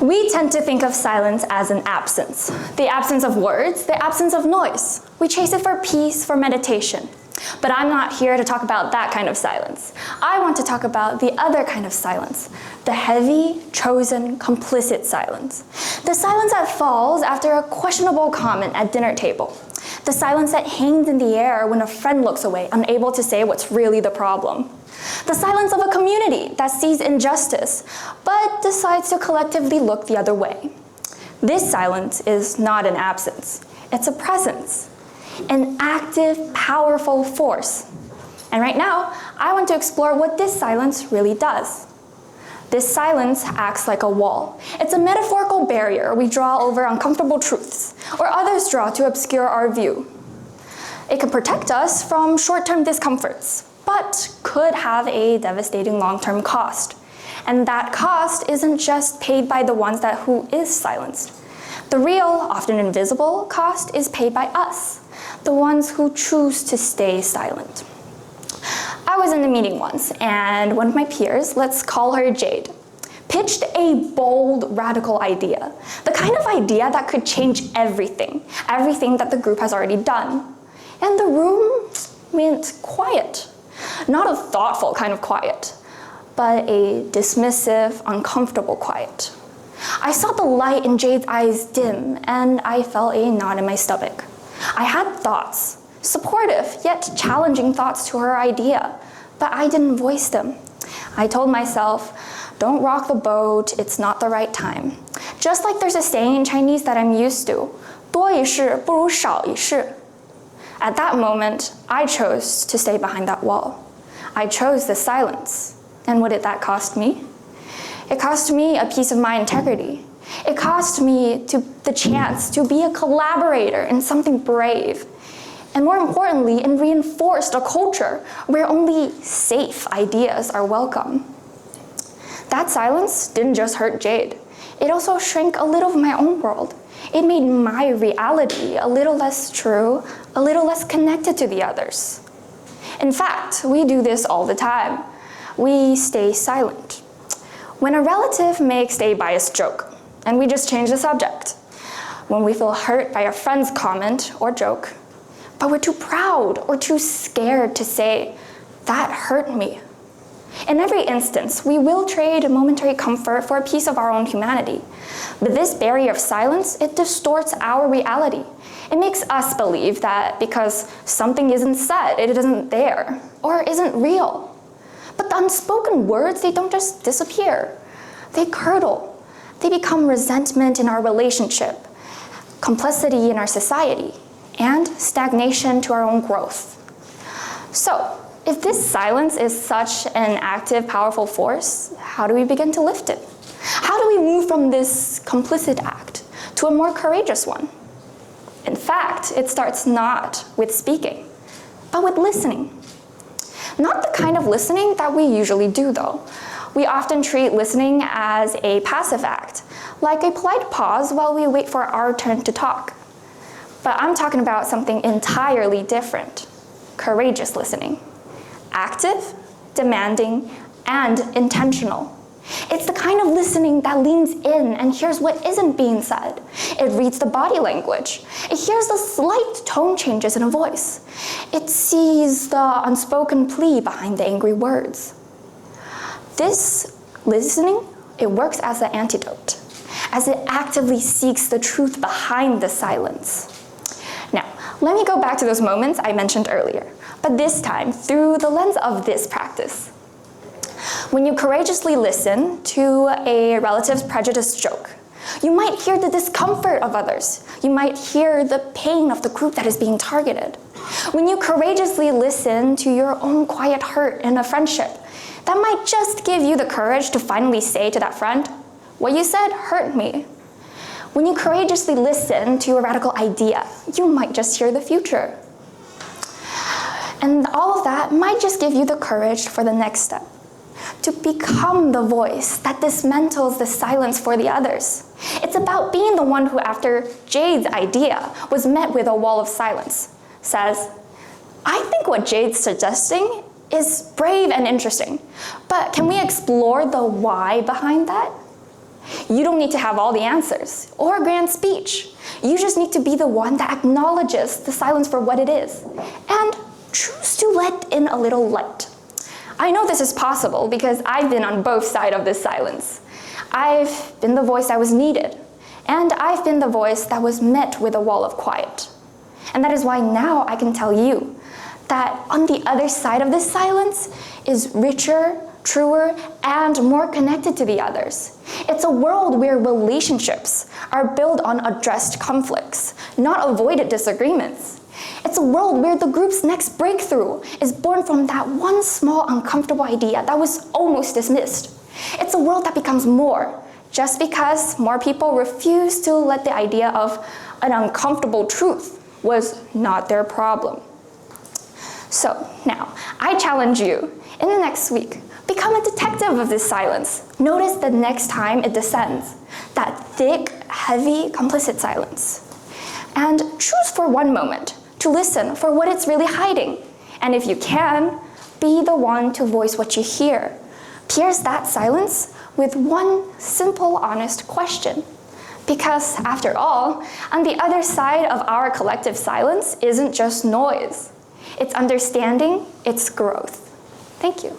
We tend to think of silence as an absence. The absence of words, the absence of noise. We chase it for peace, for meditation. But I'm not here to talk about that kind of silence. I want to talk about the other kind of silence, the heavy, chosen, complicit silence. The silence that falls after a questionable comment at dinner table. The silence that hangs in the air when a friend looks away, unable to say what's really the problem. The silence of a community that sees injustice, but decides to collectively look the other way. This silence is not an absence, it's a presence, an active, powerful force. And right now, I want to explore what this silence really does. This silence acts like a wall. It's a metaphorical barrier we draw over uncomfortable truths, or others draw to obscure our view. It can protect us from short-term discomforts, but could have a devastating long-term cost. And that cost isn't just paid by the ones who is silenced. The real, often invisible, cost is paid by us, the ones who choose to stay silent. I was in a meeting once, and one of my peers, let's call her Jade, pitched a bold, radical idea. The kind of idea that could change everything that the group has already done. And the room went quiet. Not a thoughtful kind of quiet, but a dismissive, uncomfortable quiet. I saw the light in Jade's eyes dim, and I felt a knot in my stomach. I had thoughts, supportive yet challenging thoughts to her idea, but I didn't voice them. I told myself, don't rock the boat, it's not the right time. Just like there's a saying in Chinese that I'm used to, 多一事不如少一事. At that moment, I chose to stay behind that wall. I chose the silence. And what did that cost me? It cost me a piece of my integrity. It cost me the chance to be a collaborator in something brave. And more importantly, it reinforced a culture where only safe ideas are welcome. That silence didn't just hurt Jade. It also shrank a little of my own world. It made my reality a little less true, a little less connected to the others. In fact, we do this all the time. We stay silent. When a relative makes a biased joke, and we just change the subject. When we feel hurt by a friend's comment or joke, but we're too proud or too scared to say, that hurt me. In every instance, we will trade a momentary comfort for a piece of our own humanity. But this barrier of silence, it distorts our reality. It makes us believe that because something isn't said, it isn't there, or isn't real. But the unspoken words, they don't just disappear. They curdle. They become resentment in our relationship, complicity in our society, and stagnation to our own growth. So, if this silence is such an active, powerful force, how do we begin to lift it? How do we move from this complicit act to a more courageous one? In fact, it starts not with speaking, but with listening. Not the kind of listening that we usually do, though. We often treat listening as a passive act, like a polite pause while we wait for our turn to talk. But I'm talking about something entirely different: courageous listening. Active, demanding, and intentional. It's the kind of listening that leans in and hears what isn't being said. It reads the body language. It hears the slight tone changes in a voice. It sees the unspoken plea behind the angry words. This listening, it works as an antidote, as it actively seeks the truth behind the silence. Now, let me go back to those moments I mentioned earlier, but this time through the lens of this practice. When you courageously listen to a relative's prejudiced joke, you might hear the discomfort of others. You might hear the pain of the group that is being targeted. When you courageously listen to your own quiet hurt in a friendship, that might just give you the courage to finally say to that friend, what you said hurt me. When you courageously listen to a radical idea, you might just hear the future. And all of that might just give you the courage for the next step, to become the voice that dismantles the silence for the others. It's about being the one who, after Jade's idea was met with a wall of silence, says, I think what Jade's suggesting is brave and interesting, but can we explore the why behind that? You don't need to have all the answers or a grand speech. You just need to be the one that acknowledges the silence for what it is and choose to let in a little light. I know this is possible because I've been on both sides of this silence. I've been the voice that was needed, and I've been the voice that was met with a wall of quiet. And that is why now I can tell you that on the other side of this silence is richer, truer, and more connected to the others. It's a world where relationships are built on addressed conflicts, not avoided disagreements. It's a world where the group's next breakthrough is born from that one small uncomfortable idea that was almost dismissed. It's a world that becomes more, just because more people refuse to let the idea of an uncomfortable truth was not their problem. So now, I challenge you, in the next week, become a detective of this silence. Notice the next time it descends, that thick, heavy, complicit silence. And choose for one moment to listen for what it's really hiding. And if you can, be the one to voice what you hear. Pierce that silence with one simple, honest question. Because after all, on the other side of our collective silence isn't just noise. It's understanding, it's growth. Thank you.